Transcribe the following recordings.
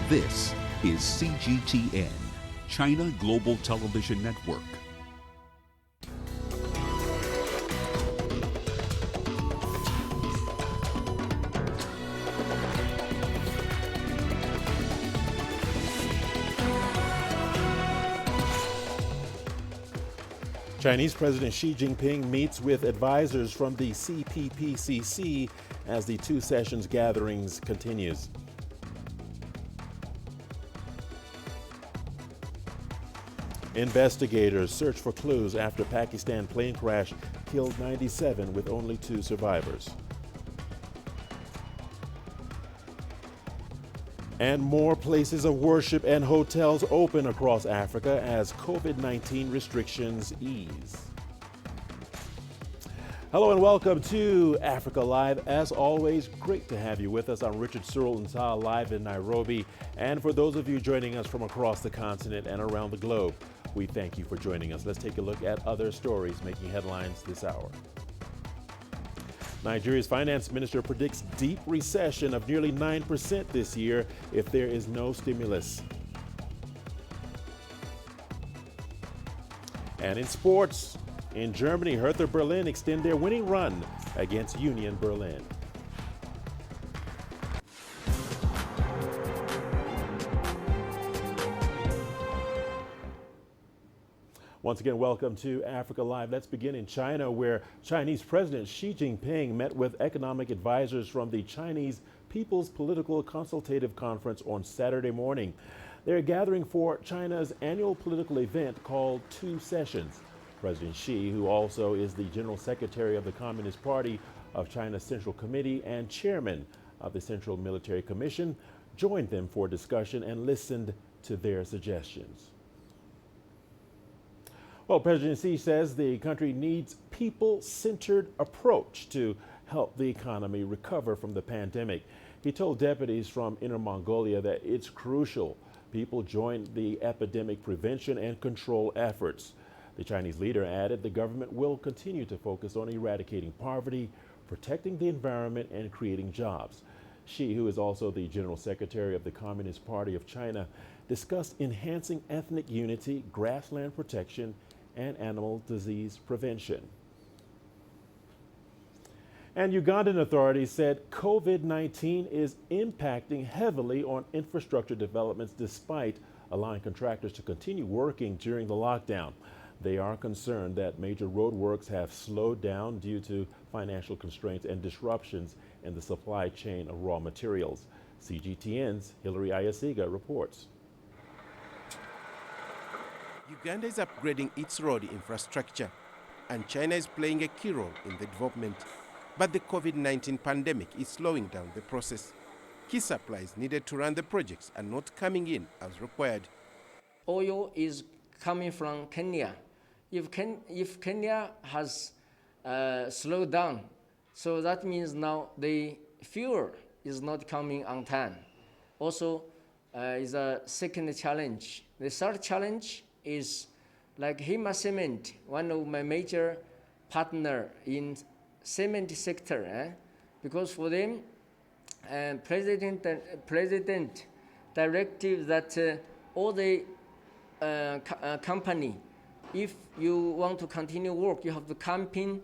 This is CGTN, China Global Television Network. Chinese President Xi Jinping meets with advisors from the CPPCC as the two sessions gatherings continues. Investigators search for clues after Pakistan plane crash killed 97 with only 2 survivors. And more places of worship and hotels open across Africa as COVID-19 restrictions ease. Hello and welcome to Africa Live. As always, great to have you with us. I'm Richard Nta, live in Nairobi. And for those of you joining us from across the continent and around the globe, we thank you for joining us. Let's take a look at other stories making headlines this hour. Nigeria's finance minister predicts deep recession of nearly 9% this year if there is no stimulus. And in sports, in Germany, Hertha Berlin extend their winning run against Union Berlin. Once again, welcome to Africa Live. Let's begin in China, where Chinese President Xi Jinping met with economic advisors from the Chinese People's Political Consultative Conference on Saturday morning. They're gathering for China's annual political event called Two Sessions. President Xi, who also is the General Secretary of the Communist Party of China's Central Committee and Chairman of the Central Military Commission, joined them for discussion and listened to their suggestions. Well, President Xi says the country needs people-centered approach to help the economy recover from the pandemic. He told deputies from Inner Mongolia that it's crucial people join the epidemic prevention and control efforts. The Chinese leader added the government will continue to focus on eradicating poverty, protecting the environment, and creating jobs. Xi, who is also the General Secretary of the Communist Party of China, discussed enhancing ethnic unity, grassland protection, and animal disease prevention. And Ugandan authorities said COVID-19 is impacting heavily on infrastructure developments despite allowing contractors to continue working during the lockdown. They are concerned that major roadworks have slowed down due to financial constraints and disruptions in the supply chain of raw materials. CGTN's Hilary Ayasiga reports. Uganda is upgrading its road infrastructure, and China is playing a key role in the development. But the COVID-19 pandemic is slowing down the process. Key supplies needed to run the projects are not coming in as required. Oil is coming from Kenya. If Kenya has slowed down, so that means now the fuel is not coming on time. Also, is a second challenge. The third challenge is like Hima Cement, one of my major partner in cement sector, because for them, President directive that all the company, if you want to continue work, you have to campaign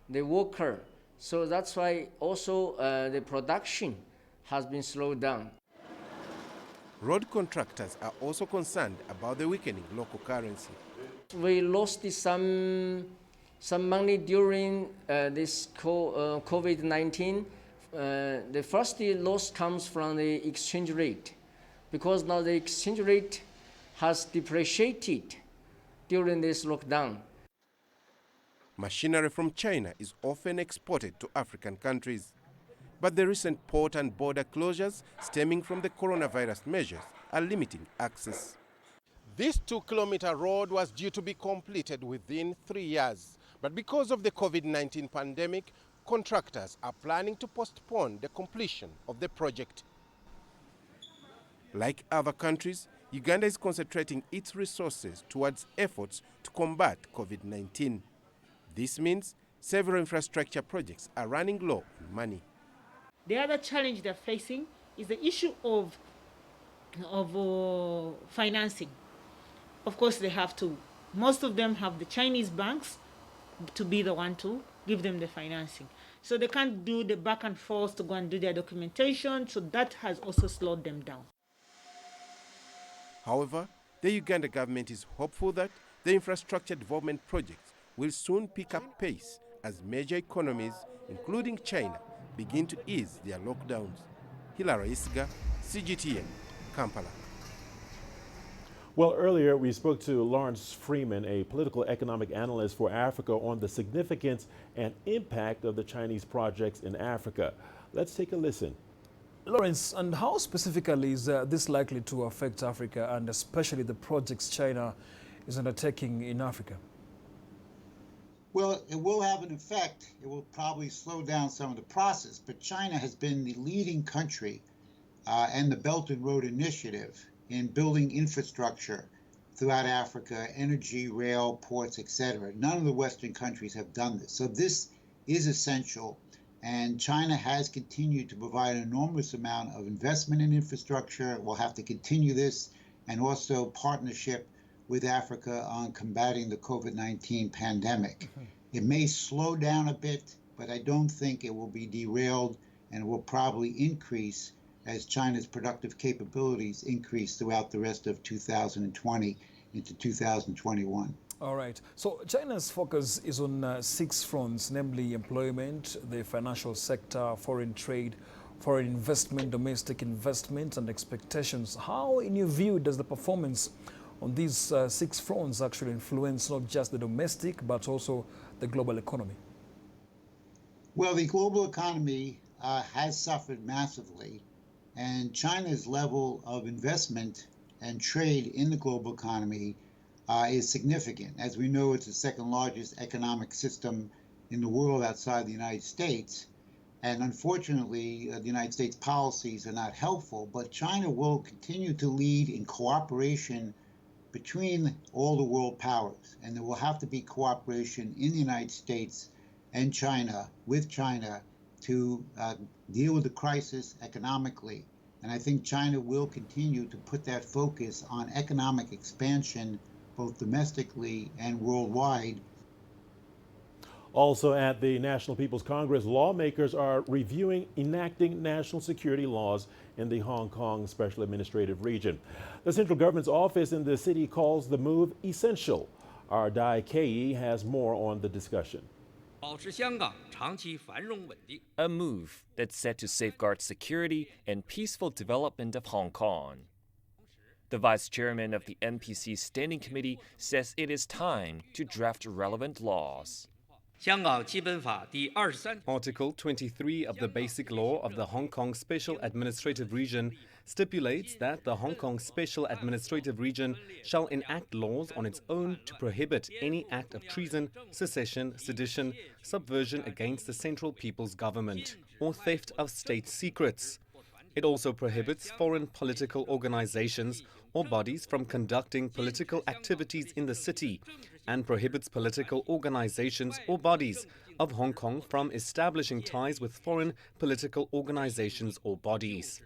the worker. So that's why also the production has been slowed down. Road contractors are also concerned about the weakening local currency. We lost some money during this COVID-19. The first loss comes from the exchange rate, because now the exchange rate has depreciated during this lockdown. Machinery from China is often exported to African countries. But the recent port and border closures stemming from the coronavirus measures are limiting access. This 2-kilometer road was due to be completed within 3 years. But because of the COVID-19 pandemic, contractors are planning to postpone the completion of the project. Like other countries, Uganda is concentrating its resources towards efforts to combat COVID-19. This means several infrastructure projects are running low on money. The other challenge they're facing is the issue of financing. Of course, they have to. Most of them have the Chinese banks to be the one to give them the financing. So they can't do the back and forth to go and do their documentation. So that has also slowed them down. However, the Uganda government is hopeful that the infrastructure development projects will soon pick up pace as major economies, including China, begin to ease their lockdowns. Hilary Isga, CGTN, Kampala. Well, earlier we spoke to Lawrence Freeman, a political economic analyst for Africa, on the significance and impact of the Chinese projects in Africa. Let's take a listen. Lawrence, and how specifically is this likely to affect Africa, and especially the projects China is undertaking in Africa? Well, it will have an effect. It will probably slow down some of the process, but China has been the leading country and the Belt and Road Initiative in building infrastructure throughout Africa, energy, rail, ports, etc. None of the Western countries have done this. So this is essential, and China has continued to provide an enormous amount of investment in infrastructure. We'll have to continue this, and also partnership with Africa on combating the COVID-19 pandemic. It may slow down a bit, but I don't think it will be derailed, and it will probably increase as China's productive capabilities increase throughout the rest of 2020 into 2021. All right. So China's focus is on 6 fronts, namely employment, the financial sector, foreign trade, foreign investment, domestic investment, and expectations. How, in your view, does the performance on these 6 fronts actually influence not just the domestic, but also the global economy? Well, the global economy has suffered massively, and China's level of investment and trade in the global economy is significant. As we know, it's the second largest economic system in the world outside the United States. And unfortunately, the United States policies are not helpful, but China will continue to lead in cooperation between all the world powers. And there will have to be cooperation in the United States and China, with China, to deal with the crisis economically. And I think China will continue to put that focus on economic expansion, both domestically and worldwide. Also at the National People's Congress, lawmakers are reviewing enacting national security laws in the Hong Kong Special Administrative Region. The central government's office in the city calls the move essential. Our Dai Kei has more on the discussion. A move that's set to safeguard security and peaceful development of Hong Kong. The vice chairman of the NPC Standing Committee says it is time to draft relevant laws. Article 23 of the Basic Law of the Hong Kong Special Administrative Region stipulates that the Hong Kong Special Administrative Region shall enact laws on its own to prohibit any act of treason, secession, sedition, subversion against the Central People's Government, or theft of state secrets. It also prohibits foreign political organizations or bodies from conducting political activities in the city, and prohibits political organizations or bodies of Hong Kong from establishing ties with foreign political organizations or bodies.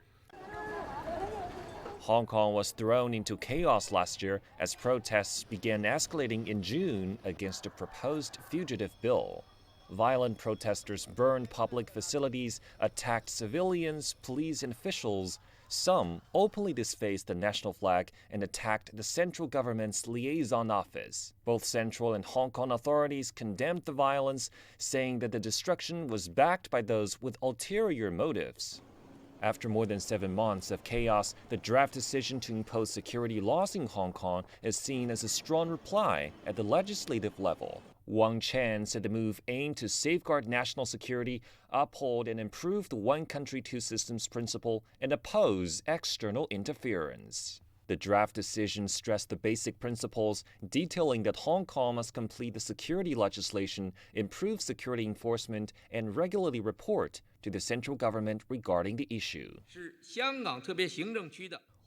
Hong Kong was thrown into chaos last year as protests began escalating in June against a proposed fugitive bill. Violent protesters burned public facilities, attacked civilians, police, and officials. Some openly defaced the national flag and attacked the central government's liaison office. Both central and Hong Kong authorities condemned the violence, saying that the destruction was backed by those with ulterior motives. After more than 7 months of chaos, the draft decision to impose security laws in Hong Kong is seen as a strong reply at the legislative level. Wang Chen said the move aimed to safeguard national security, uphold and improve the one country, two systems principle, and oppose external interference. The draft decision stressed the basic principles, detailing that Hong Kong must complete the security legislation, improve security enforcement, and regularly report to the central government regarding the issue.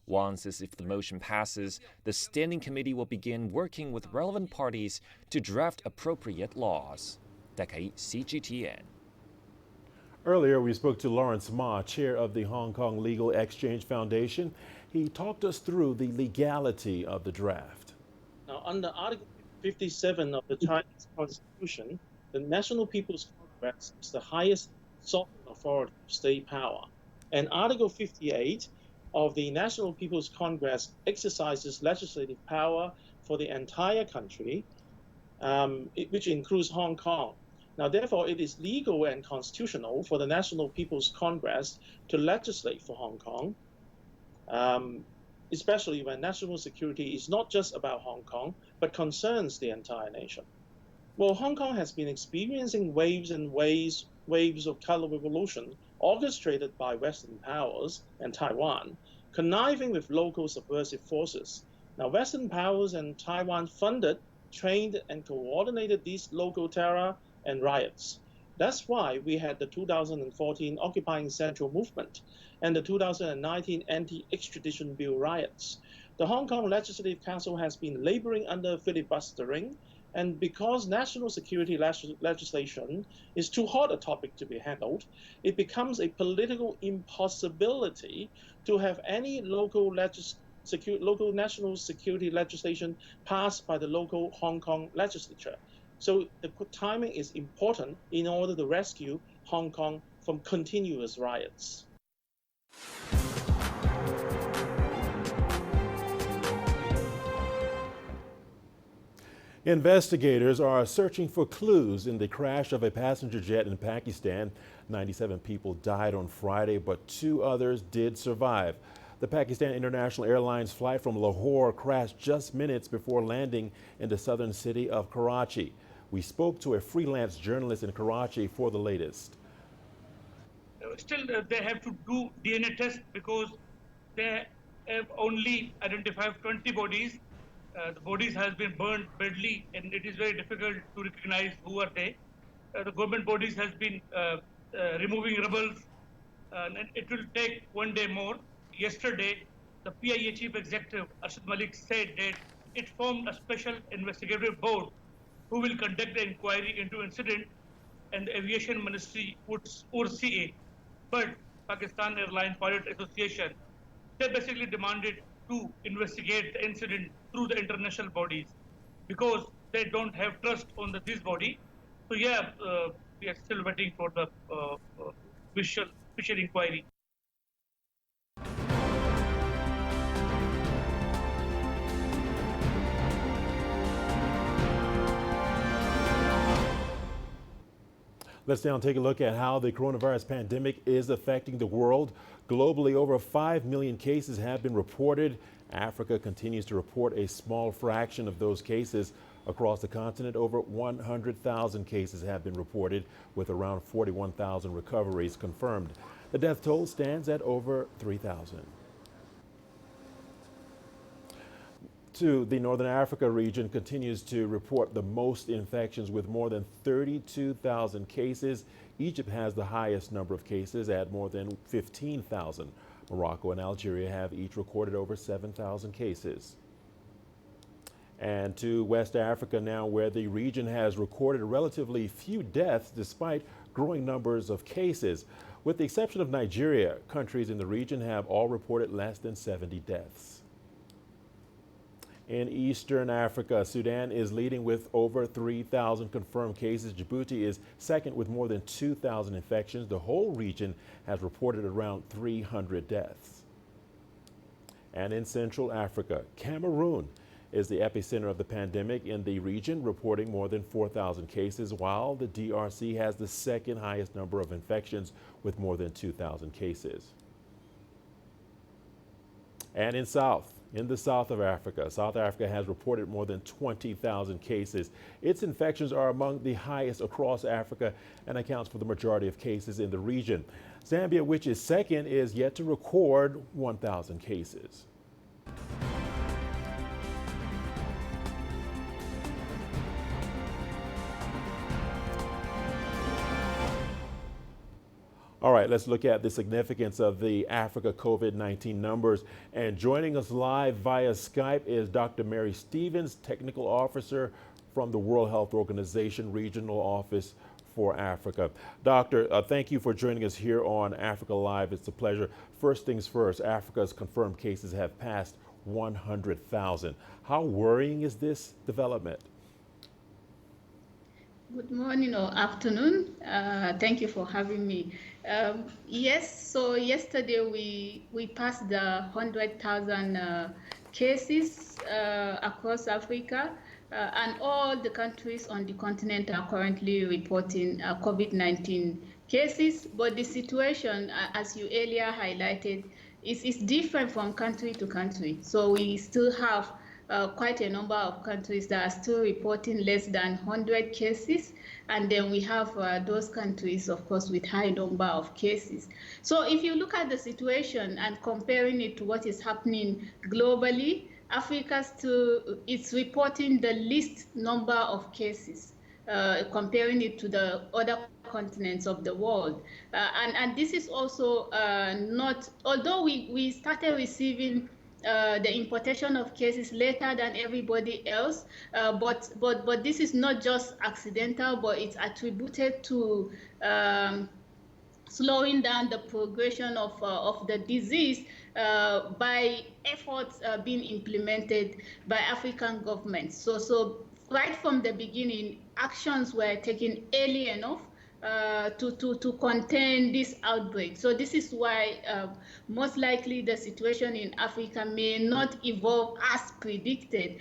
Wang says if the motion passes, the Standing Committee will begin working with relevant parties to draft appropriate laws. Dakai, CGTN. Earlier, we spoke to Lawrence Ma, chair of the Hong Kong Legal Exchange Foundation. He talked us through the legality of the draft. Now, under Article 57 of the Chinese Constitution, the National People's Congress is the highest sovereign authority of state power. And Article 58 of the National People's Congress exercises legislative power for the entire country, which includes Hong Kong. Now, therefore, it is legal and constitutional for the National People's Congress to legislate for Hong Kong, especially when national security is not just about Hong Kong, but concerns the entire nation. Well, Hong Kong has been experiencing waves and waves of color revolution orchestrated by Western powers and Taiwan, conniving with local subversive forces. Now, Western powers and Taiwan funded, trained, and coordinated these local terror and riots. That's why we had the 2014 Occupying Central movement and the 2019 anti-extradition bill riots. The Hong Kong Legislative Council has been laboring under filibustering, and because national security legislation is too hot a topic to be handled, it becomes a political impossibility to have any local national security legislation passed by the local Hong Kong legislature. So the timing is important in order to rescue Hong Kong from continuous riots. Investigators are searching for clues in the crash of a passenger jet in Pakistan. 97 people died on Friday, but 2 others did survive. The Pakistan International Airlines flight from Lahore crashed just minutes before landing in the southern city of Karachi. We spoke to a freelance journalist in Karachi for the latest. Still, they have to do DNA test because they have only identified 20 bodies. The bodies have been burned badly, and it is very difficult to recognize who are they. The government bodies has been removing rebels, and it will take 1 day more. Yesterday, the PIA chief executive Arshad Malik said that it formed a special investigative board who will conduct the inquiry into incident, and the aviation ministry would oversee it. But Pakistan Airline Pilot Association, they basically demanded to investigate the incident through the international bodies because they don't have trust on this body. So yeah, we are still waiting for the official inquiry. Let's now take a look at how the coronavirus pandemic is affecting the world. Globally, over 5 million cases have been reported. Africa continues to report a small fraction of those cases. Across the continent, over 100,000 cases have been reported, with around 41,000 recoveries confirmed. The death toll stands at over 3,000. The Northern Africa region continues to report the most infections with more than 32,000 cases. Egypt has the highest number of cases at more than 15,000. Morocco and Algeria have each recorded over 7,000 cases. And to West Africa now, where the region has recorded relatively few deaths despite growing numbers of cases. With the exception of Nigeria, countries in the region have all reported less than 70 deaths. In Eastern Africa, Sudan is leading with over 3,000 confirmed cases. Djibouti is second with more than 2,000 infections. The whole region has reported around 300 deaths. And in Central Africa, Cameroon is the epicenter of the pandemic in the region, reporting more than 4,000 cases, while the DRC has the second highest number of infections with more than 2,000 cases. And in the south of Africa, South Africa has reported more than 20,000 cases. Its infections are among the highest across Africa and accounts for the majority of cases in the region. Zambia, which is second, is yet to record 1,000 cases. All right, let's look at the significance of the Africa COVID-19 numbers. And joining us live via Skype is Dr. Mary Stevens, Technical Officer from the World Health Organization Regional Office for Africa. Doctor, thank you for joining us here on Africa Live. It's a pleasure. First things first, Africa's confirmed cases have passed 100,000. How worrying is this development? Good morning or afternoon. Thank you for having me. Yes, so yesterday we passed the 100,000 cases across Africa, and all the countries on the continent are currently reporting COVID-19 cases. But the situation, as you earlier highlighted, is different from country to country. So we still have quite a number of countries that are still reporting less than 100 cases. And then we have those countries, of course, with high number of cases. So if you look at the situation and comparing it to what is happening globally, Africa still is reporting the least number of cases, comparing it to the other continents of the world. And this is also not, although we started receiving the importation of cases later than everybody else, but this is not just accidental, but it's attributed to slowing down the progression of the disease by efforts being implemented by African governments. So right from the beginning, actions were taken early enough to contain this outbreak. So this is why most likely the situation in Africa may not evolve as predicted,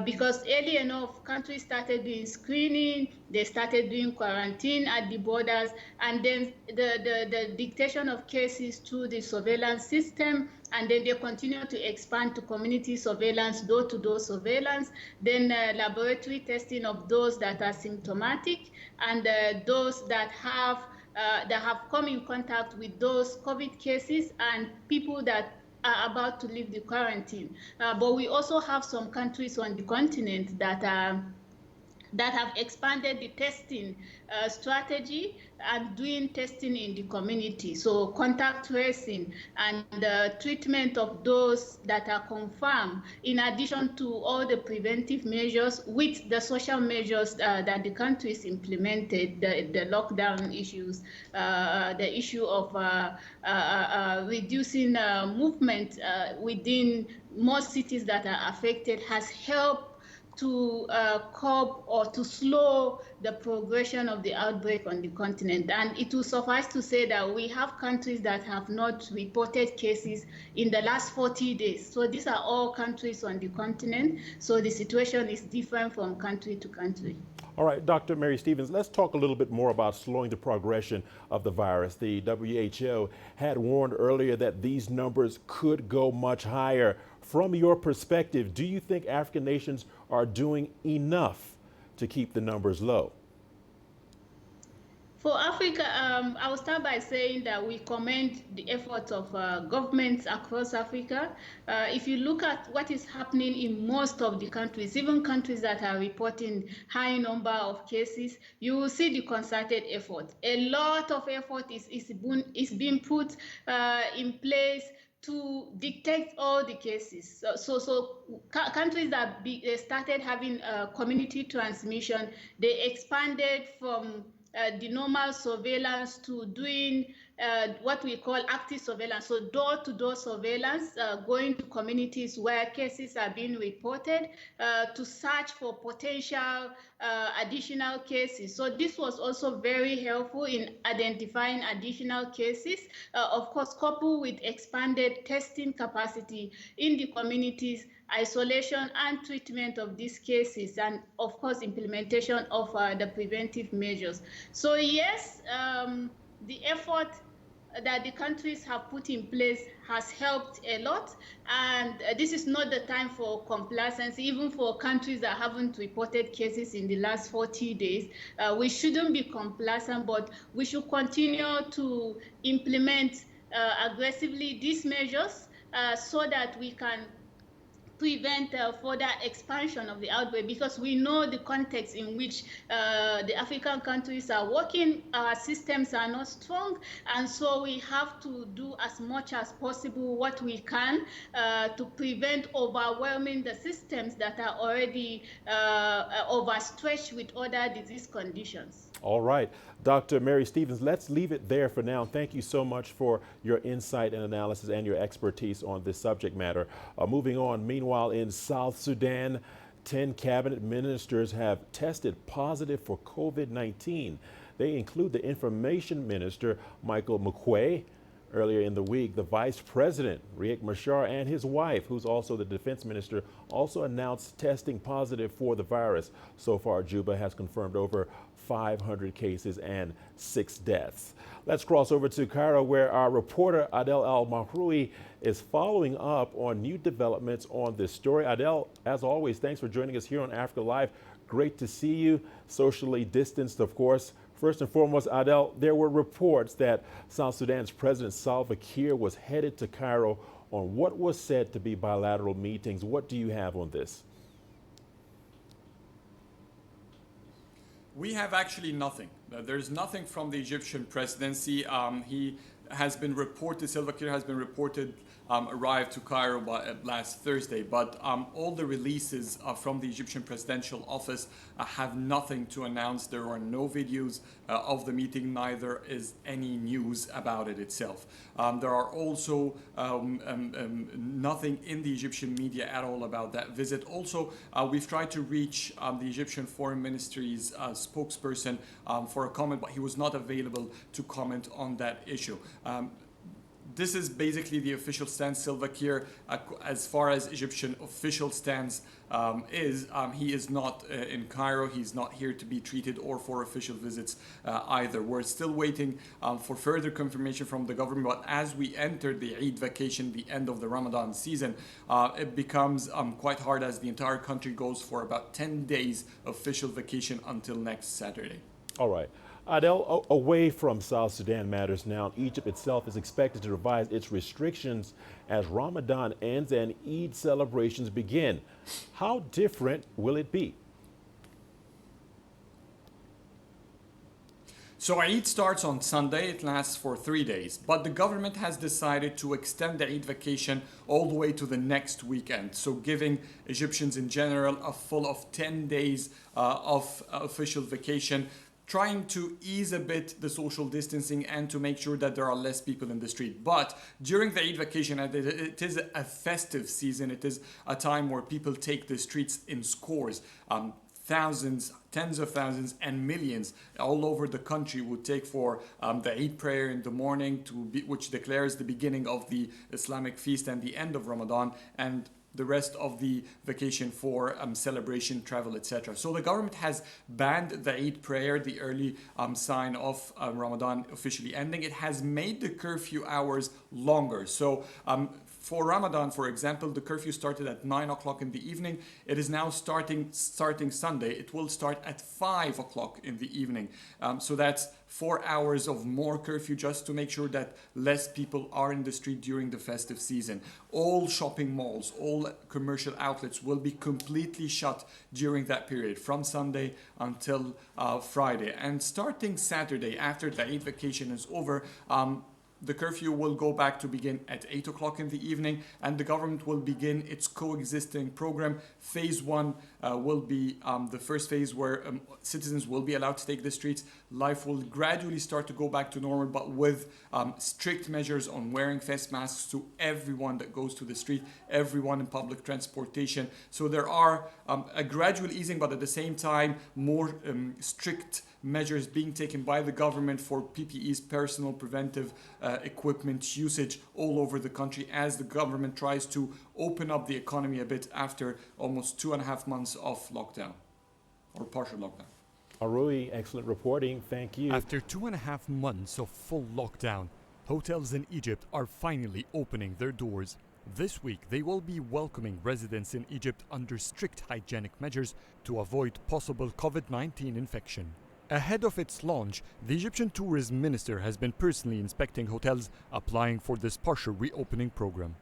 because early enough countries started doing screening, they started doing quarantine at the borders, and then the dictation of cases through the surveillance system, and then they continue to expand to community surveillance, door-to-door surveillance, then laboratory testing of those that are symptomatic, and those that have come in contact with those COVID cases and people that are about to leave the quarantine. But we also have some countries on the continent that have expanded the testing strategy and doing testing in the community. So contact tracing and treatment of those that are confirmed, in addition to all the preventive measures with the social measures that the countries implemented, the lockdown issues, the issue of reducing movement within most cities that are affected has helped to curb or to slow the progression of the outbreak on the continent. And it will suffice to say that we have countries that have not reported cases in the last 40 days. So these are all countries on the continent. So the situation is different from country to country. All right, Dr. Mary Stevens, let's talk a little bit more about slowing the progression of the virus. The WHO had warned earlier that these numbers could go much higher. From your perspective, do you think African nations are doing enough to keep the numbers low? For Africa, I will start by saying that we commend the efforts of governments across Africa. If you look at what is happening in most of the countries, even countries that are reporting high number of cases, you will see the concerted effort. A lot of effort is being put in place to detect all the cases. So countries that started having community transmission, they expanded from the normal surveillance to doing what we call active surveillance, so door-to-door surveillance, going to communities where cases are being reported to search for potential additional cases. So this was also very helpful in identifying additional cases, of course, coupled with expanded testing capacity in the communities, isolation and treatment of these cases, and of course implementation of the preventive measures. So yes, the effort that the countries have put in place has helped a lot, and this is not the time for complacency. Even for countries that haven't reported cases in the last 40 days, we shouldn't be complacent, but we should continue to implement aggressively these measures so that we can prevent further expansion of the outbreak, because we know the context in which the African countries are working. Our systems are not strong, and so we have to do as much as possible what we can to prevent overwhelming the systems that are already overstretched with other disease conditions. All right. Dr. Mary Stevens, let's leave it there for now. Thank you so much for your insight and analysis and your expertise on this subject matter. Moving on, meanwhile, in South Sudan, 10 cabinet ministers have tested positive for COVID-19. They include the information minister, Michael Mukwe. Earlier in the week, the vice president, Riek Machar, and his wife, who's also the defense minister, also announced testing positive for the virus. So far, Juba has confirmed over 500 cases and 6 deaths. Let's cross over to Cairo, where our reporter Adel Al-Mahroui is following up on new developments on this story. Adel, as always, thanks for joining us here on Africa Live. Great to see you, socially distanced, of course. First and foremost, Adel, there were reports that South Sudan's President Salva Kiir was headed to Cairo on what was said to be bilateral meetings. What do you have on this? We have actually nothing. There's nothing from the Egyptian presidency. He has been reported, Salva Kiir has been reported arrived to Cairo last Thursday, but all the releases from the Egyptian presidential office have nothing to announce. There are no videos of the meeting, neither is any news about it itself. There are also nothing in the Egyptian media at all about that visit. Also, we've tried to reach the Egyptian Foreign Ministry's spokesperson for a comment, but he was not available to comment on that issue. This is basically the official stance. Salva Kiir, as far as Egyptian official stance he is not in Cairo. He's not here to be treated or for official visits either. We're still waiting for further confirmation from the government, but as we enter the Eid vacation, the end of the Ramadan season, it becomes quite hard as the entire country goes for about 10 days official vacation until next Saturday. All right. Adel, away from South Sudan matters now, Egypt itself is expected to revise its restrictions as Ramadan ends and Eid celebrations begin. How different will it be? So Eid starts on Sunday, it lasts for 3 days, but the government has decided to extend the Eid vacation all the way to the next weekend, so giving Egyptians in general a full of 10 days of official vacation, trying to ease a bit the social distancing and to make sure that there are less people in the street. But during the Eid vacation, it is a festive season. It is a time where people take the streets in scores. Thousands, tens of thousands, and millions all over the country would take for the Eid prayer in the morning, which declares the beginning of the Islamic feast and the end of Ramadan, and the rest of the vacation for celebration, travel, etc. So the government has banned the Eid prayer, the early sign of Ramadan officially ending. It has made the curfew hours longer. So for Ramadan, for example, the curfew started at 9 o'clock in the evening. It is now starting Sunday. It will start at 5 o'clock in the evening. So that's 4 hours of more curfew just to make sure that less people are in the street during the festive season. All shopping malls, all commercial outlets will be completely shut during that period from Sunday until Friday. And starting Saturday, after the Eid vacation is over, the curfew will go back to begin at 8 o'clock in the evening, and the government will begin its coexisting program. Phase 1 will be the first phase where citizens will be allowed to take the streets. Life will gradually start to go back to normal, but with strict measures on wearing face masks to everyone that goes to the street, everyone in public transportation. So there are a gradual easing, but at the same time, more strict measures being taken by the government for PPEs, personal preventive equipment usage all over the country as the government tries to open up the economy a bit after almost 2.5 months of lockdown or partial lockdown. Arui, excellent reporting. Thank you. After 2.5 months of full lockdown, hotels in Egypt are finally opening their doors. This week, they will be welcoming residents in Egypt under strict hygienic measures to avoid possible COVID-19 infection. Ahead of its launch, the Egyptian tourism minister has been personally inspecting hotels applying for this partial reopening program.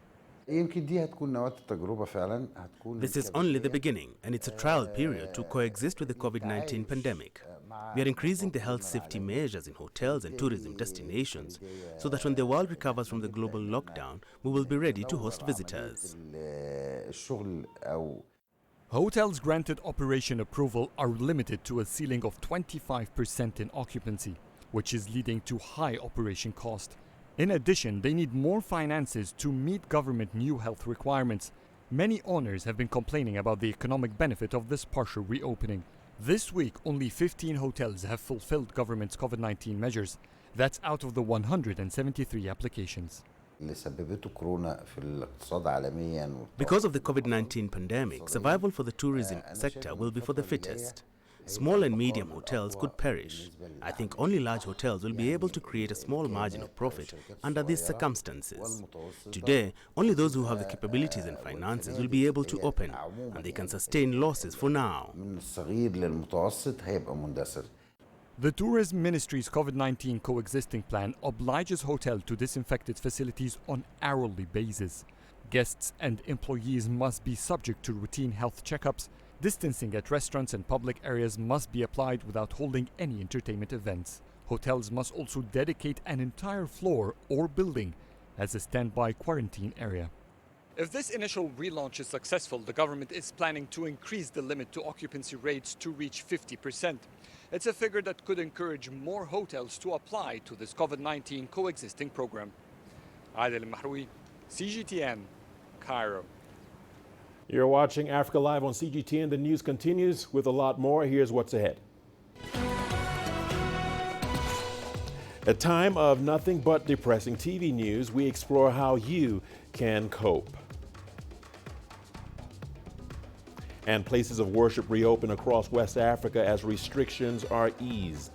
This is only the beginning, and it's a trial period to coexist with the COVID-19 pandemic. We are increasing the health safety measures in hotels and tourism destinations so that when the world recovers from the global lockdown, we will be ready to host visitors. Hotels granted operation approval are limited to a ceiling of 25% in occupancy, which is leading to high operation cost. In addition, they need more finances to meet government new health requirements. Many owners have been complaining about the economic benefit of this partial reopening. This week, only 15 hotels have fulfilled government's COVID-19 measures. That's out of the 173 applications. Because of the COVID-19 pandemic, survival for the tourism sector will be for the fittest. Small and medium hotels could perish. I think only large hotels will be able to create a small margin of profit under these circumstances. Today, only those who have the capabilities and finances will be able to open, and they can sustain losses for now. The Tourism Ministry's COVID-19 coexisting plan obliges hotels to disinfect its facilities on hourly basis. Guests and employees must be subject to routine health checkups. Distancing at restaurants and public areas must be applied without holding any entertainment events. Hotels must also dedicate an entire floor or building as a standby quarantine area. If this initial relaunch is successful, the government is planning to increase the limit to occupancy rates to reach 50%. It's a figure that could encourage more hotels to apply to this COVID-19 coexisting program. Adel Mahroui, CGTN, Cairo. You're watching Africa Live on CGTN. The news continues with a lot more. Here's what's ahead. A time of nothing but depressing TV news, we explore how you can cope. And places of worship reopen across West Africa as restrictions are eased.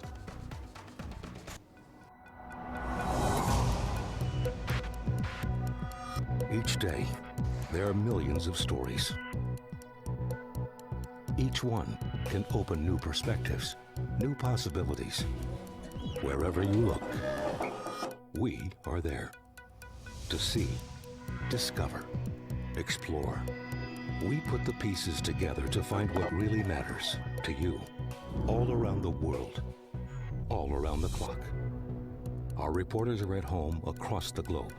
Each day, there are millions of stories. Each one can open new perspectives, new possibilities. Wherever you look, we are there to see, discover, explore. We put the pieces together to find what really matters to you, all around the world, all around the clock. Our reporters are at home across the globe.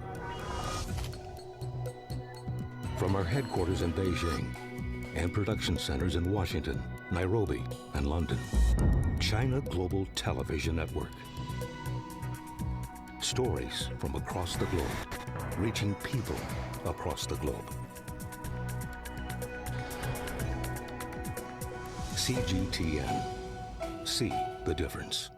From our headquarters in Beijing and production centers in Washington, Nairobi, and London, China Global Television Network. Stories from across the globe, reaching people across the globe. CGTN. See the difference.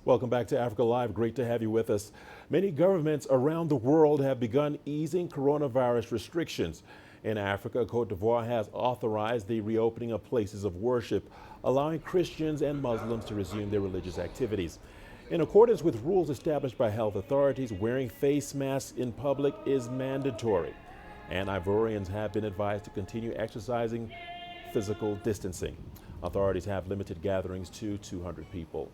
Welcome back to Africa Live. Great to have you with us. Many governments around the world have begun easing coronavirus restrictions. In Africa, Côte d'Ivoire has authorized the reopening of places of worship, allowing Christians and Muslims to resume their religious activities. In accordance with rules established by health authorities, wearing face masks in public is mandatory, and Ivorians have been advised to continue exercising physical distancing. Authorities have limited gatherings to 200 people.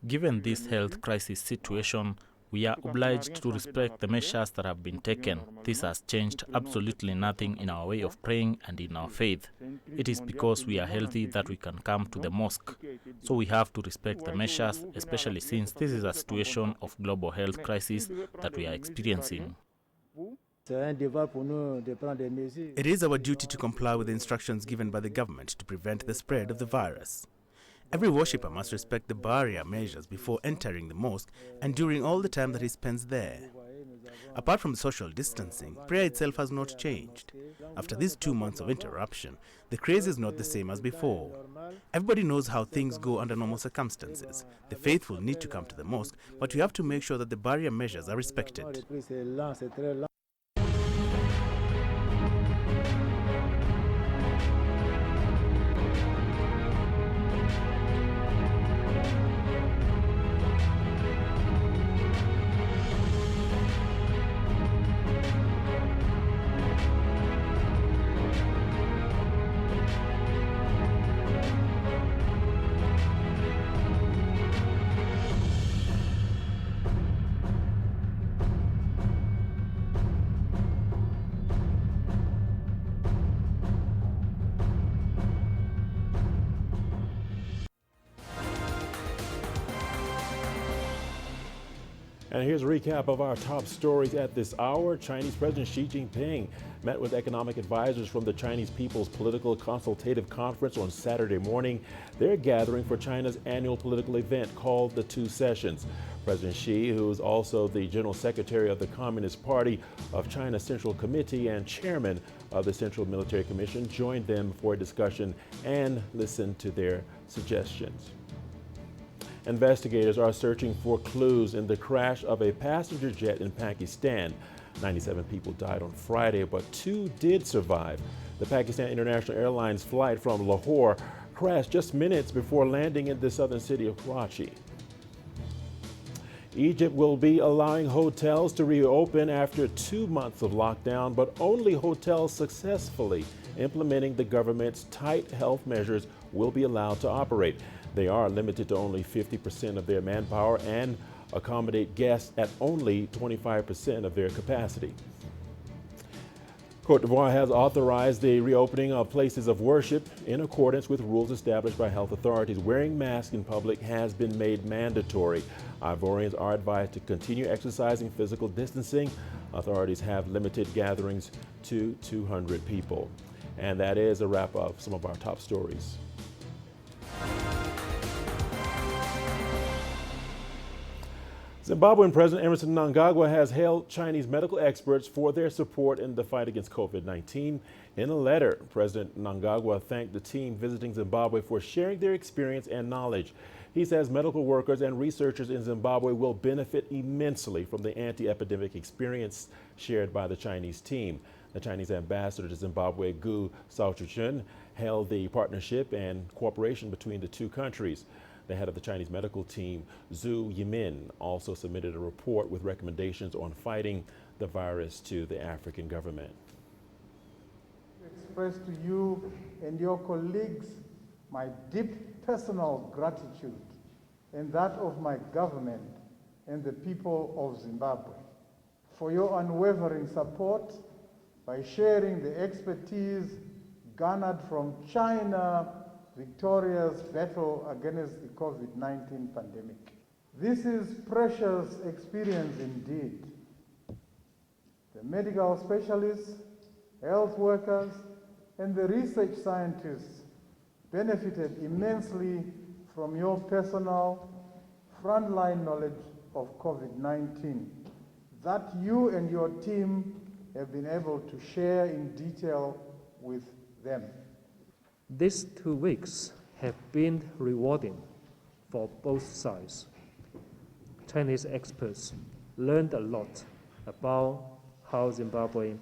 Given this health crisis situation, we are obliged to respect the measures that have been taken. This has changed absolutely nothing in our way of praying and in our faith. It is because we are healthy that we can come to the mosque. So we have to respect the measures, especially since this is a situation of global health crisis that we are experiencing. It is our duty to comply with the instructions given by the government to prevent the spread of the virus. Every worshipper must respect the barrier measures before entering the mosque and during all the time that he spends there. Apart from social distancing, prayer itself has not changed. After these 2 months of interruption, the craze is not the same as before. Everybody knows how things go under normal circumstances. The faithful need to come to the mosque, but we have to make sure that the barrier measures are respected. And here's a recap of our top stories at this hour. Chinese President Xi Jinping met with economic advisors from the Chinese People's Political Consultative Conference on Saturday morning. They're gathering for China's annual political event called the Two Sessions. President Xi, who is also the General Secretary of the Communist Party of China Central Committee and Chairman of the Central Military Commission, joined them for a discussion and listened to their suggestions. Investigators are searching for clues in the crash of a passenger jet in Pakistan. 97 people died on Friday, but 2 did survive. The Pakistan International Airlines flight from Lahore crashed just minutes before landing in the southern city of Karachi. Egypt will be allowing hotels to reopen after 2 months of lockdown, but only hotels successfully implementing the government's tight health measures will be allowed to operate. They are limited to only 50% of their manpower and accommodate guests at only 25% of their capacity. Côte d'Ivoire has authorized the reopening of places of worship in accordance with rules established by health authorities. Wearing masks in public has been made mandatory. Ivorians are advised to continue exercising physical distancing. Authorities have limited gatherings to 200 people. And that is a wrap of some of our top stories. Zimbabwean President Emerson Mnangagwa has hailed Chinese medical experts for their support in the fight against COVID-19. In a letter, President Mnangagwa thanked the team visiting Zimbabwe for sharing their experience and knowledge. He says medical workers and researchers in Zimbabwe will benefit immensely from the anti-epidemic experience shared by the Chinese team. The Chinese ambassador to Zimbabwe, Gu Saochuchun, hailed the partnership and cooperation between the two countries. The head of the Chinese medical team, Zhu Yimin, also submitted a report with recommendations on fighting the virus to the African government. Express to you and your colleagues my deep personal gratitude and that of my government and the people of Zimbabwe for your unwavering support by sharing the expertise garnered from China Victoria's battle against the COVID-19 pandemic. This is precious experience indeed. The medical specialists, health workers, and the research scientists benefited immensely from your personal frontline knowledge of COVID-19 that you and your team have been able to share in detail with them. These 2 weeks have been rewarding for both sides. Chinese experts learned a lot about how Zimbabwe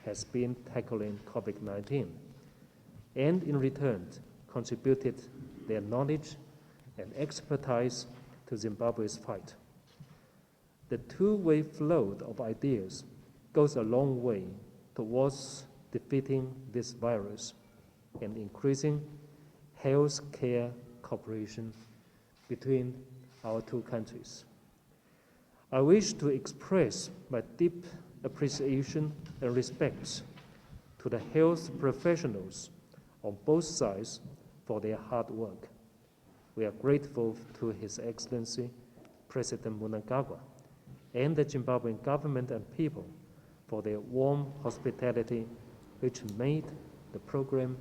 has been tackling COVID-19 and in return contributed their knowledge and expertise to Zimbabwe's fight. The two-way flow of ideas goes a long way towards defeating this virus and increasing health care cooperation between our two countries. I wish to express my deep appreciation and respect to the health professionals on both sides for their hard work. We are grateful to His Excellency President Mnangagwa and the Zimbabwean government and people for their warm hospitality, which made the program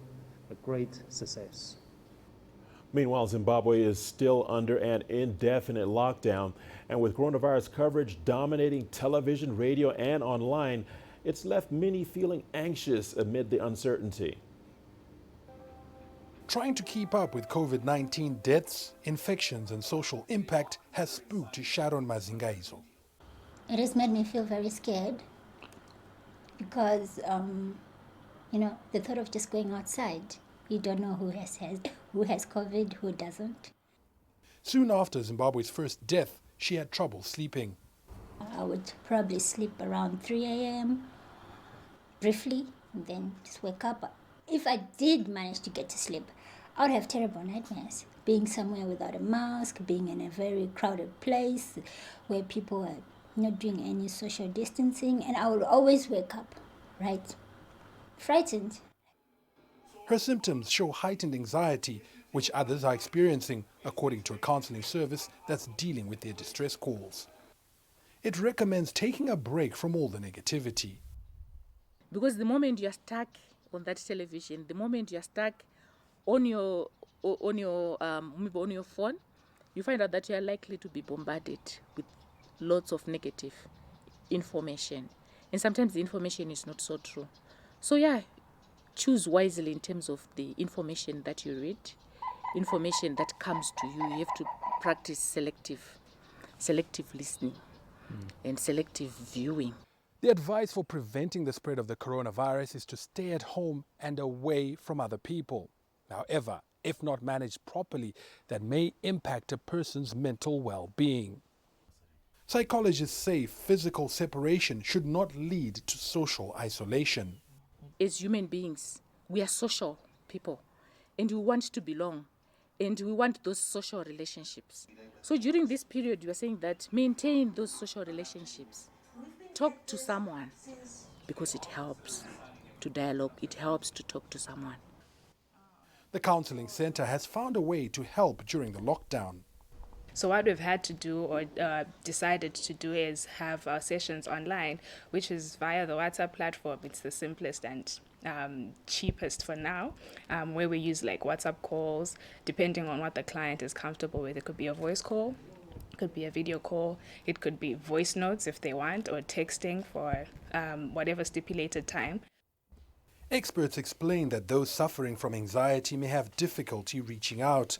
a great success. Meanwhile, Zimbabwe is still under an indefinite lockdown, and with coronavirus coverage dominating television, radio, and online, it's left many feeling anxious amid the uncertainty. Trying to keep up with COVID-19 deaths, infections, and social impact has spooked Sharon Mazingaizo. It has made me feel very scared because, the thought of just going outside, you don't know who has COVID, who doesn't. Soon after Zimbabwe's first death, she had trouble sleeping. I would probably sleep around 3 a.m. briefly, and then just wake up. If I did manage to get to sleep, I would have terrible nightmares. Being somewhere without a mask, being in a very crowded place where people are not doing any social distancing, and I would always wake up, right? Frightened. Her symptoms show heightened anxiety, which others are experiencing, according to a counseling service that's dealing with their distress calls. it recommends taking a break from all the negativity. Because the moment you're stuck on that television, the moment you're stuck on your phone, you find out that you are likely to be bombarded with lots of negative information. And sometimes the information is not so true. So yeah, choose wisely in terms of the information that you read, information that comes to you. You have to practice selective listening and selective viewing. The advice for preventing the spread of the coronavirus is to stay at home and away from other people. However, if not managed properly, that may impact a person's mental well-being. Psychologists say physical separation should not lead to social isolation. As human beings, we are social people, and we want to belong, and we want those social relationships. So during this period, you are saying that maintain those social relationships. Talk to someone, because it helps to dialogue, it helps to talk to someone. The counseling center has found a way to help during the lockdown. So what we've had to do or decided to do is have our sessions online, which is via the WhatsApp platform. It's the simplest and cheapest for now, where we use like WhatsApp calls, depending on what the client is comfortable with. It could be a voice call, it could be a video call, it could be voice notes if they want, or texting for whatever stipulated time. Experts explain that those suffering from anxiety may have difficulty reaching out.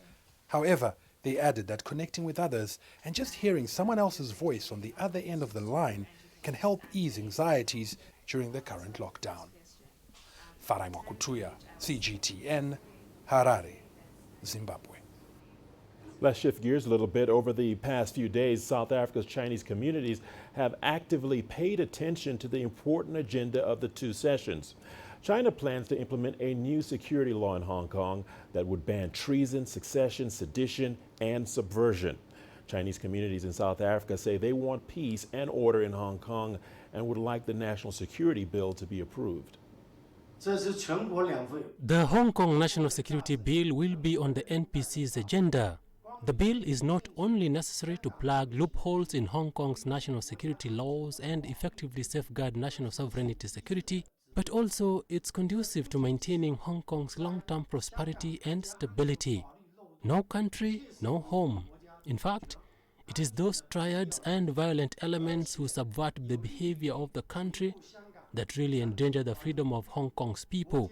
However, they added that connecting with others and just hearing someone else's voice on the other end of the line can help ease anxieties during the current lockdown. Farai Mwakutuya, CGTN, Harare, Zimbabwe. Let's shift gears a little bit. Over the past few days, South Africa's Chinese communities have actively paid attention to the important agenda of the two sessions. China plans to implement a new security law in Hong Kong that would ban treason, secession, sedition, and subversion. Chinese communities in South Africa say they want peace and order in Hong Kong and would like the national security bill to be approved. The Hong Kong National Security Bill will be on the NPC's agenda. The bill is not only necessary to plug loopholes in Hong Kong's national security laws and effectively safeguard national sovereignty security, but also it's conducive to maintaining Hong Kong's long-term prosperity and stability. No country, no home. In fact, it is those triads and violent elements who subvert the behavior of the country that really endanger the freedom of Hong Kong's people.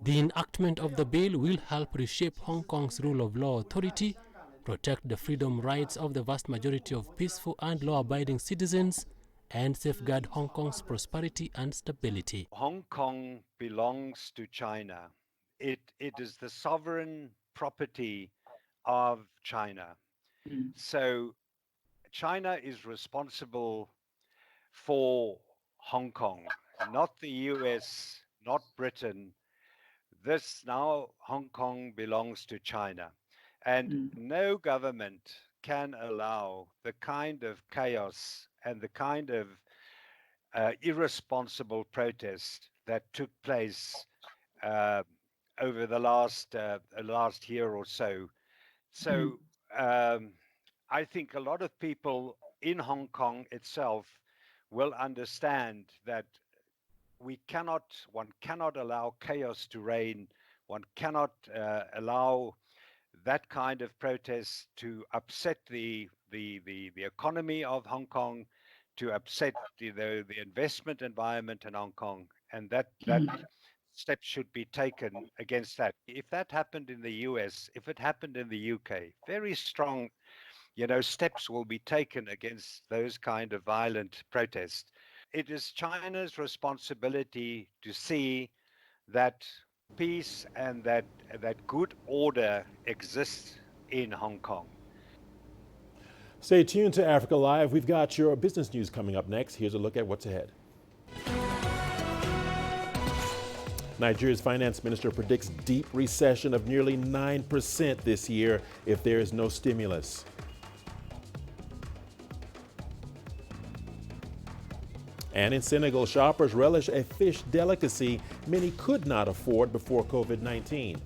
The enactment of the bill will help reshape Hong Kong's rule of law authority, protect the freedom rights of the vast majority of peaceful and law-abiding citizens, and safeguard Hong Kong's prosperity and stability. Hong Kong belongs to China. It is the sovereign property of China. So China is responsible for Hong Kong, not the US, not Britain. This now Hong Kong belongs to China. And no government can allow the kind of chaos and the kind of irresponsible protest that took place over the last year or so. So I think a lot of people in Hong Kong itself will understand that one cannot allow chaos to reign. One cannot allow that kind of protest to upset the economy of Hong Kong, to upset the investment environment in Hong Kong, and that steps should be taken against that. If that happened in the US, if it happened in the UK, very strong, steps will be taken against those kind of violent protests. It is China's responsibility to see that peace and that good order exists in Hong Kong. Stay tuned to Africa Live. We've got your business news coming up next. Here's a look at what's ahead. Nigeria's finance minister predicts deep recession of nearly 9% this year if there is no stimulus. And in Senegal, shoppers relish a fish delicacy many could not afford before COVID-19.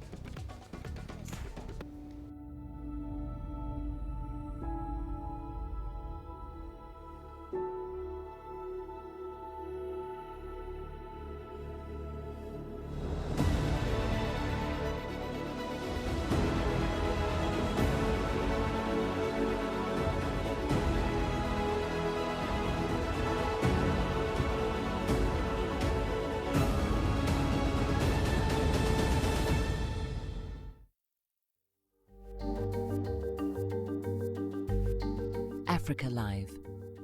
Africa Live.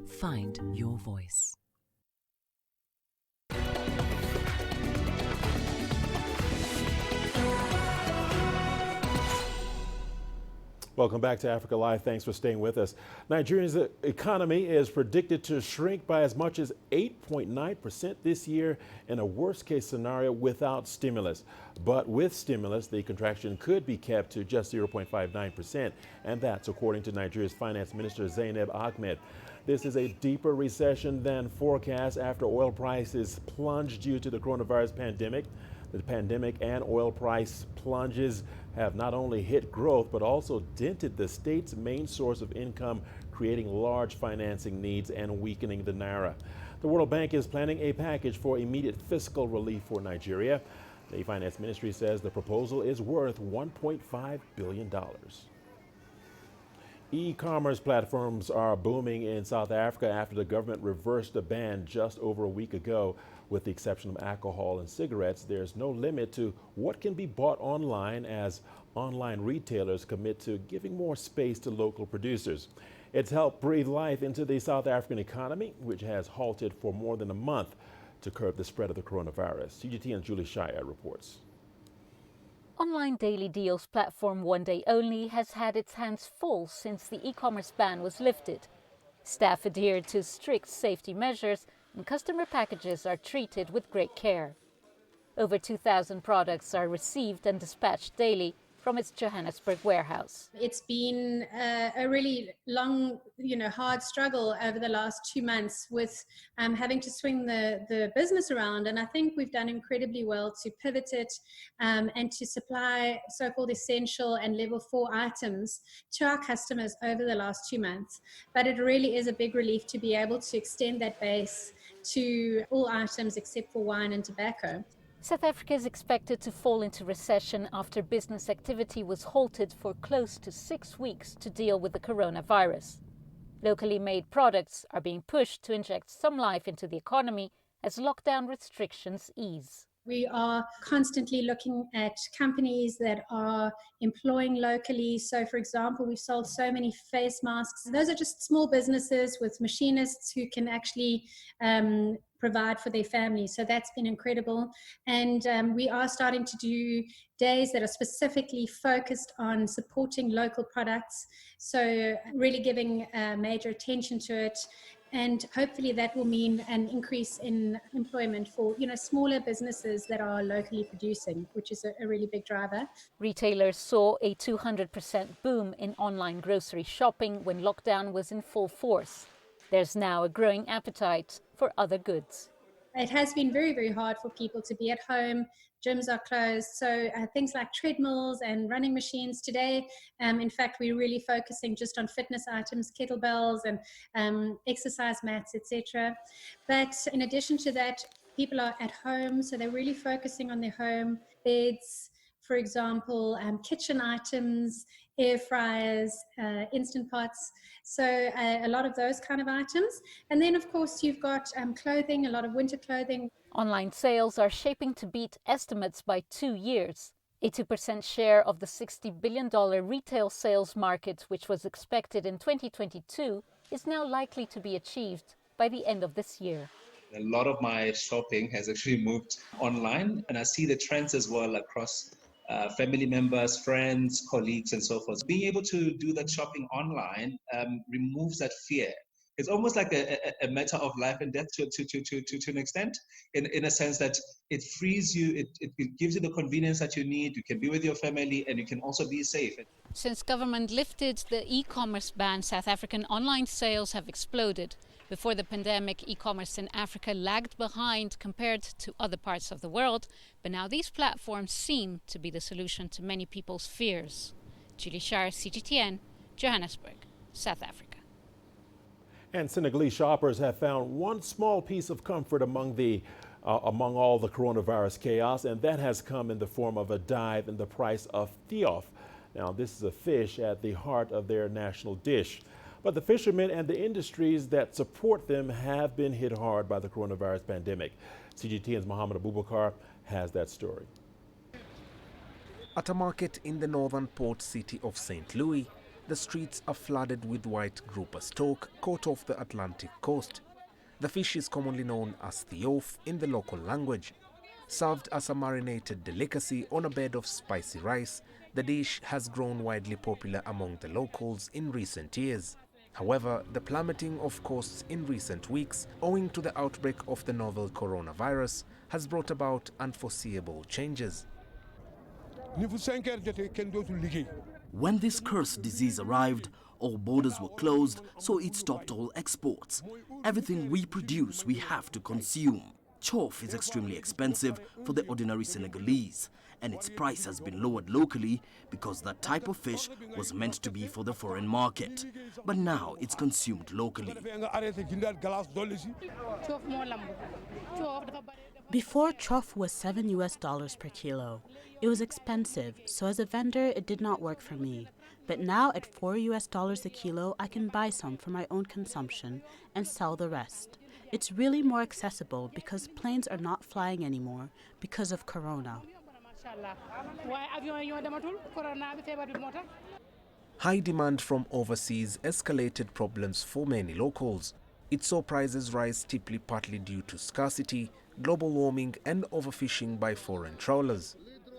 Find your voice. Welcome back to Africa Live. Thanks for staying with us. Nigeria's economy is predicted to shrink by as much as 8.9% this year in a worst-case scenario without stimulus. But with stimulus, the contraction could be kept to just 0.59%, and that's according to Nigeria's Finance Minister Zainab Ahmed. This is a deeper recession than forecast after oil prices plunged due to the coronavirus pandemic. The pandemic and oil price plunges have not only hit growth, but also dented the state's main source of income, creating large financing needs and weakening the naira. The World Bank is planning a package for immediate fiscal relief for Nigeria. The Finance Ministry says the proposal is worth $1.5 billion. E-commerce platforms are booming in South Africa after the government reversed a ban just over a week ago. With the exception of alcohol and cigarettes, there's no limit to what can be bought online as online retailers commit to giving more space to local producers. It's helped breathe life into the South African economy, which has halted for more than a month to curb the spread of the coronavirus. CGTN's Julie Shaya reports. Online daily deals platform One Day Only has had its hands full since the e-commerce ban was lifted. Staff adhere to strict safety measures and customer packages are treated with great care. Over 2,000 products are received and dispatched daily from its Johannesburg warehouse. It's been a really long, hard struggle over the last 2 months with having to swing the business around. And I think we've done incredibly well to pivot it and to supply so-called essential and level 4 items to our customers over the last 2 months. But it really is a big relief to be able to extend that base to all items except for wine and tobacco. South Africa is expected to fall into recession after business activity was halted for close to 6 weeks to deal with the coronavirus. Locally made products are being pushed to inject some life into the economy as lockdown restrictions ease. We are constantly looking at companies that are employing locally. So, for example, we've sold so many face masks. Those are just small businesses with machinists who can actually provide for their families. So that's been incredible. And we are starting to do days that are specifically focused on supporting local products. So really giving major attention to it. And hopefully that will mean an increase in employment for, smaller businesses that are locally producing, which is a really big driver. Retailers saw a 200% boom in online grocery shopping when lockdown was in full force. There's now a growing appetite for other goods. It has been very, very hard for people to be at home. Gyms are closed. So things like treadmills and running machines today, in fact, we're really focusing just on fitness items, kettlebells and exercise mats, etc. But in addition to that, people are at home. So they're really focusing on their home beds, for example, kitchen items, air fryers, instant pots. So a lot of those kind of items. And then, of course, you've got clothing, a lot of winter clothing. Online sales are shaping to beat estimates by 2 years. A 2% share of the $60 billion retail sales market, which was expected in 2022, is now likely to be achieved by the end of this year. A lot of my shopping has actually moved online, and I see the trends as well across family members, friends, colleagues, and so forth. Being able to do that shopping online removes that fear. It's almost like a matter of life and death to an extent, in a sense that it frees you, it gives you the convenience that you need. You can be with your family and you can also be safe. Since government lifted the e-commerce ban, South African online sales have exploded. Before the pandemic, e-commerce in Africa lagged behind compared to other parts of the world, but now these platforms seem to be the solution to many people's fears. Julie Shire, CGTN, Johannesburg, South Africa. And Senegalese shoppers have found one small piece of comfort among all the coronavirus chaos, and that has come in the form of a dive in the price of thiof. Now, this is a fish at the heart of their national dish. But the fishermen and the industries that support them have been hit hard by the coronavirus pandemic. CGTN's Mohammed Abubakar has that story. At a market in the northern port city of St. Louis, the streets are flooded with white grouper stock caught off the Atlantic coast. The fish is commonly known as theof in the local language. Served as a marinated delicacy on a bed of spicy rice, the dish has grown widely popular among the locals in recent years. However, the plummeting of costs in recent weeks, owing to the outbreak of the novel coronavirus, has brought about unforeseeable changes. When this cursed disease arrived, all borders were closed, so it stopped all exports. Everything we produce, we have to consume. Chof is extremely expensive for the ordinary Senegalese, and its price has been lowered locally because that type of fish was meant to be for the foreign market. But now it's consumed locally. Before, chof was $7 per kilo. It was expensive, so as a vendor it did not work for me. But now at $4 a kilo, I can buy some for my own consumption and sell the rest. It's really more accessible because planes are not flying anymore because of corona. High demand from overseas escalated problems for many locals. It saw prices rise steeply, partly due to scarcity, global warming and overfishing by foreign trawlers.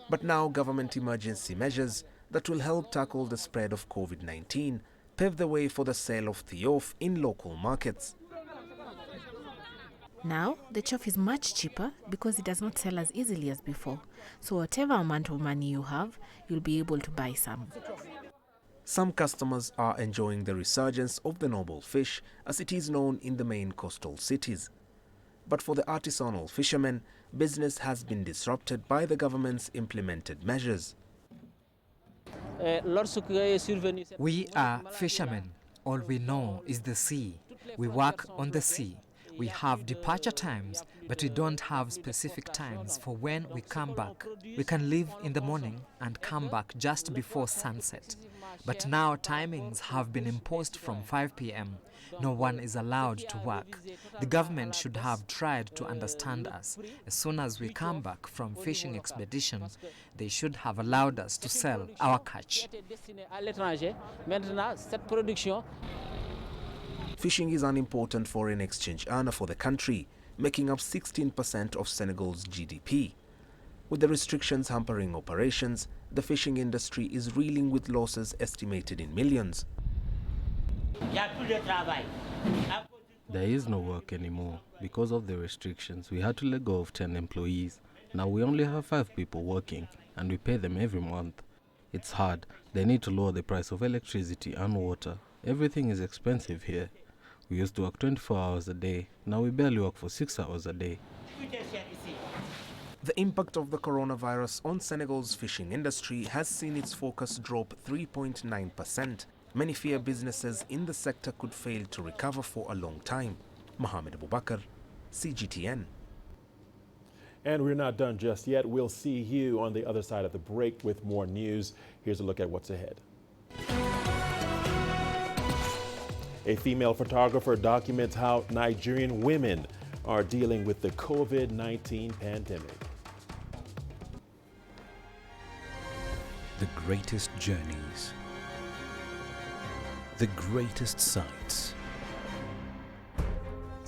But now government emergency measures that will help tackle the spread of COVID-19 pave the way for the sale of theof in local markets. Now, the chof is much cheaper because it does not sell as easily as before. So whatever amount of money you have, you'll be able to buy some. Some customers are enjoying the resurgence of the noble fish as it is known in the main coastal cities. But for the artisanal fishermen, business has been disrupted by the government's implemented measures. We are fishermen. All we know is the sea. We work on the sea. We have departure times, but we don't have specific times for when we come back. We can leave in the morning and come back just before sunset. But now timings have been imposed from 5 p.m. No one is allowed to work. The government should have tried to understand us. As soon as we come back from fishing expeditions, they should have allowed us to sell our catch. Fishing is an important foreign exchange earner for the country, making up 16% of Senegal's GDP. With the restrictions hampering operations, the fishing industry is reeling with losses estimated in millions. There is no work anymore. Because of the restrictions, we had to let go of 10 employees. Now we only have 5 people working, and we pay them every month. It's hard. They need to lower the price of electricity and water. Everything is expensive here. We used to work 24 hours a day. Now we barely work for 6 hours a day. The impact of the coronavirus on Senegal's fishing industry has seen its focus drop 3.9%. Many fear businesses in the sector could fail to recover for a long time. Mohamed Abubakar, CGTN. And we're not done just yet. We'll see you on the other side of the break with more news. Here's a look at what's ahead. A female photographer documents how Nigerian women are dealing with the COVID-19 pandemic. The greatest journeys, the greatest sights,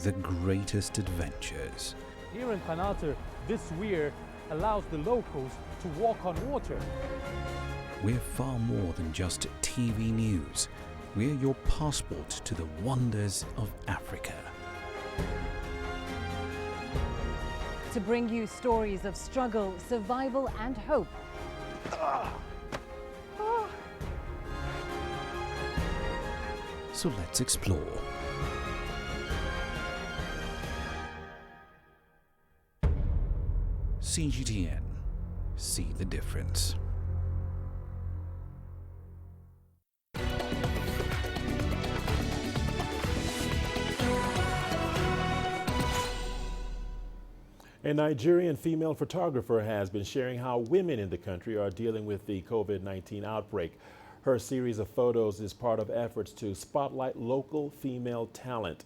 the greatest adventures. Here in Panata, this weir allows the locals to walk on water. We're far more than just TV news. We're your passport to the wonders of Africa. To bring you stories of struggle, survival and hope. So let's explore. CGTN. See the difference. A Nigerian female photographer has been sharing how women in the country are dealing with the COVID-19 outbreak. Her series of photos is part of efforts to spotlight local female talent.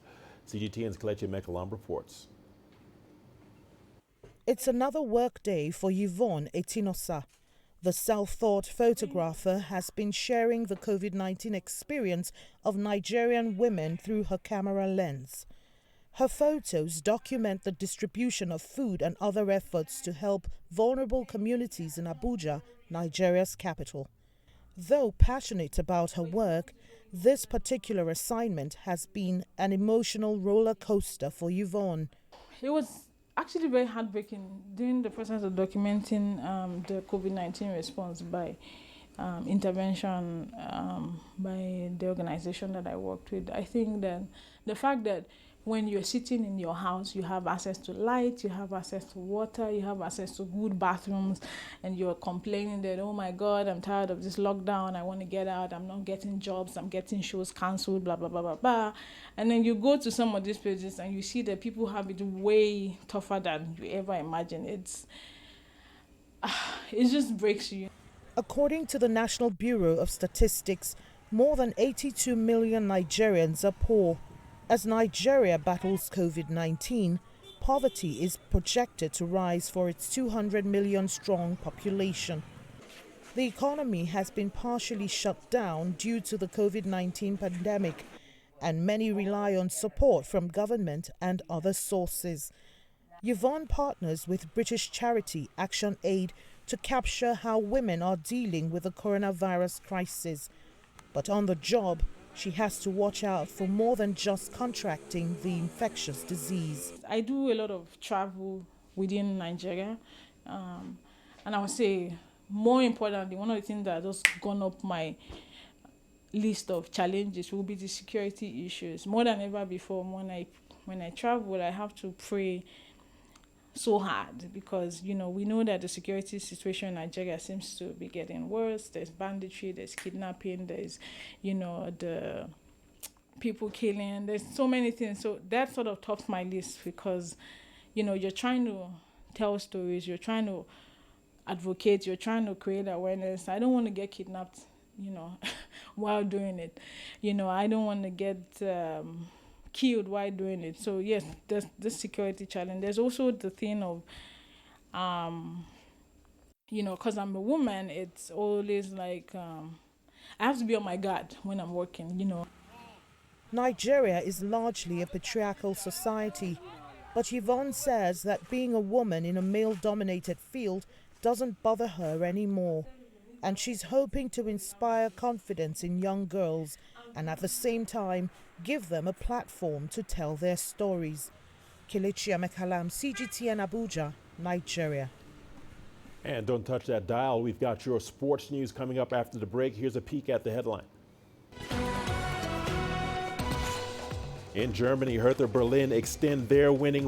CGTN's Kelechi Mekalam reports. It's another work day for Yvonne Etinosa. The self-taught photographer has been sharing the COVID-19 experience of Nigerian women through her camera lens. Her photos document the distribution of food and other efforts to help vulnerable communities in Abuja, Nigeria's capital. Though passionate about her work, this particular assignment has been an emotional roller coaster for Yvonne. It was actually very heartbreaking during the process of documenting the COVID-19 response by intervention by the organization that I worked with. I think that the fact that when you're sitting in your house, you have access to light, you have access to water, you have access to good bathrooms, and you're complaining that, oh my God, I'm tired of this lockdown, I want to get out, I'm not getting jobs, I'm getting shows cancelled, blah, blah, blah, blah, blah. And then you go to some of these places and you see that people have it way tougher than you ever imagined. It just breaks you. According to the National Bureau of Statistics, more than 82 million Nigerians are poor. As Nigeria battles COVID-19, poverty is projected to rise for its 200 million strong population. The economy has been partially shut down due to the COVID-19 pandemic, and many rely on support from government and other sources. Yvonne partners with British charity Action Aid to capture how women are dealing with the coronavirus crisis. But on the job, she has to watch out for more than just contracting the infectious disease. I do a lot of travel within Nigeria, and I would say, more importantly, one of the things that has gone up my list of challenges will be the security issues. More than ever before, when I travel, I have to pray so hard because, we know that the security situation in Nigeria seems to be getting worse. There's banditry, there's kidnapping, there's, the people killing. There's so many things. So that sort of tops my list because, you're trying to tell stories, you're trying to advocate, you're trying to create awareness. I don't want to get kidnapped, while doing it. I don't want to get killed while doing it. So yes, there's the security challenge. There's also the thing of, because I'm a woman, it's always like I have to be on my guard when I'm working, Nigeria is largely a patriarchal society, but Yvonne says that being a woman in a male-dominated field doesn't bother her anymore. And she's hoping to inspire confidence in young girls and at the same time give them a platform to tell their stories. Kelechi Amekalam, CGTN Abuja, Nigeria. And don't touch that dial. We've got your sports news coming up after the break. Here's a peek at the headline. In Germany, Hertha Berlin extend their winning